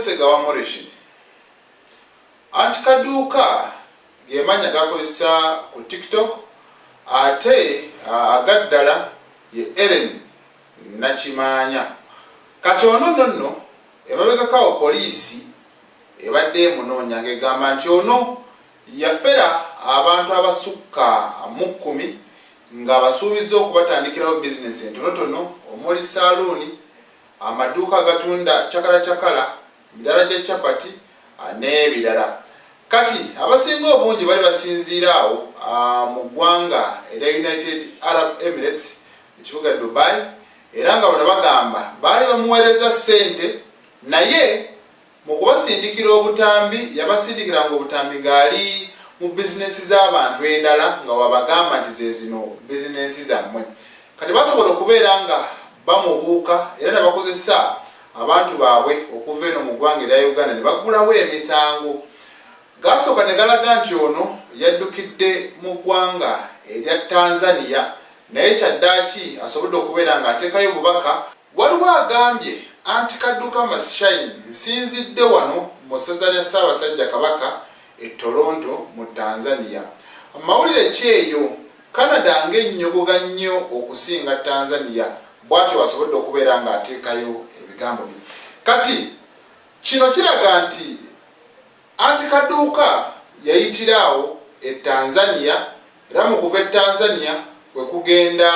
Segawa Morishid. Anti Kaduka gemanya gakozesa ku TikTok ate agaddala ye Ellen Nakimanya. Kati ono nonno emabegakawo poliisi ebadde munoonya ng'egamba nti ono yafera abantu abasukka mu 10 nga basuubiza okubatandikirawo bizinesi entonotono omuli saluuni, amaduuka agatunda cakala midala gya chapati n'ebirala. Kati abasinga obungi bali basinziira awo mu ggwanga erya United Arab Emirates mu kibuga Dubai, era nga bano bagamba baali bamuweereza ssente, naye mu kubasindikira obutambi yabasindikiranga obutambi ng'ali mu bizinesi z'abantu endala nga wabagamba nti ze zino bizinesi zammwe. Kati basobola okubeera nga bamubuuka era ne bakozesa abantu baabwe okuva eno mu ggwanga erya Uganda ne baggulawo emisango. Gasooka ne galaga nti ono yaddukidde mu ggwanga erya Tanzania, naye kyaddaaki asobodde okubeera nga ateekayo obubaka. Waliwo agambye Anti Kaduka Mashaini nsinzidde wano mu ssaza lya Ssaabasajja Kabaka e Toronto mu Tanzania. Amawulire ki eyo? Canada ng'ennyogoga nnyo okusinga Tanzania, bw'atyo wasobodde okubeera nga ateekayo ebigambo bye. Kati kino kiraga nti Anti Kaduka yayitiraawo e Tanzania, era mu kuva e Tanzania kwe kugenda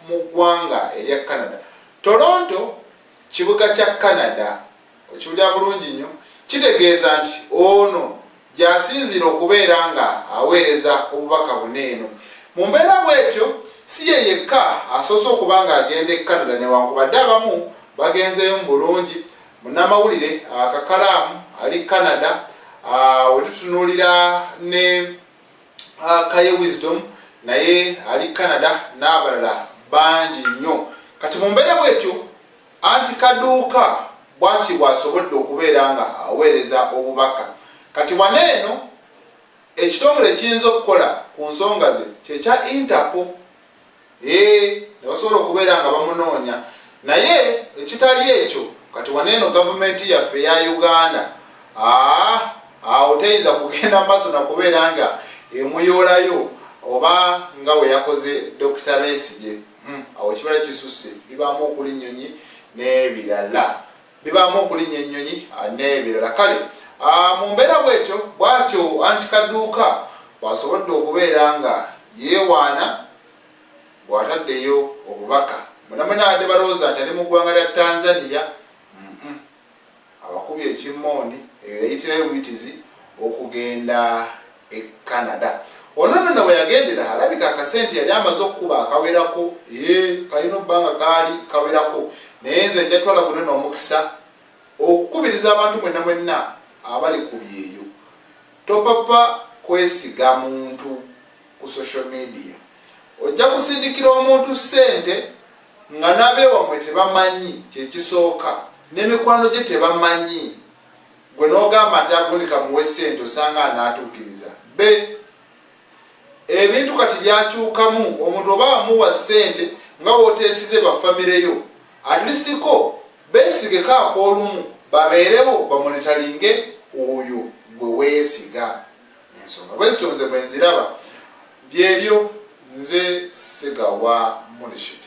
mu ggwanga erya Canada. Toronto kibuga kya Canada, okiwulira bulungi nnyo, kitegeeza nti ono gy'asinziira okubeera nga aweereza obubaka buneeno. Mu mbeera bw'etyo si ye yekka asoose okuba nga agenda e Canada, newankubadde abamu bagenzeyo mu bulungi. Munnamawulire akakalaamu ali Canada, wetutunuulira ne Kaye Wisdom naye ali Canada, n'abalala bangi nnyo. Kati mu mbeera bw'etyo Anti Kaduka bw'ati bw'asobodde okubeera nga aweereza obubaka. Kati waneeno ekitongole kiyinza okukola ku nsonga ze kyekya Interpol, ne basobola okubeera nga bamunoonya. Naye ekitali ekyo, kati waneeno gavumenti yaffe eya Uganda awo teyinza kugenda maaso na kubeera nga emuyoolayo oba nga we yakoze Dr. Besigye. Awo ekibala kisusse, bibaamu okulinnya ennyonyi n'ebirala, bibaamu okulinnya ennyonyi n'ebirala. Kale mu mbeera bw'etyo bw'atyo Anti Kaduka bw'asobodde okubeera nga yeewaana bw'ataddeyo obubaka. Munamunadde balowooza nti ali mu ggwanga lya Tanzania. Abakubye ekimmooni eyo yayitirayo buyitizi okugenda e Canada. Ono nno we yagendera alabika akasente yali amaze okukuba akawerako, kalina obbanga kaali kawerako, naye nze njatwala guno n'omukisa okukubiriza abantu mwenna abali ku byeyo. Topapa kwesiga muntu ku social media. Ojja kusindikira omuntu ssente nga n'abeewammwe tebamanyi, kyekisooka, n'emikwano gye tebamanyi, gwe n'ogamba nti agundi kamuwe ssente osanga anaatuukiriza. Ebintu kati byakyukamu, omuntu oba amuwa ssente nga wooteesize bafamireyo, at least ko beesigeko ak'olumu babeerewo bamonitalinge oyo gwe weesiga. Ensonga bwe zityo nze bwe nziraba byebyo. Nze Segawa Morishid.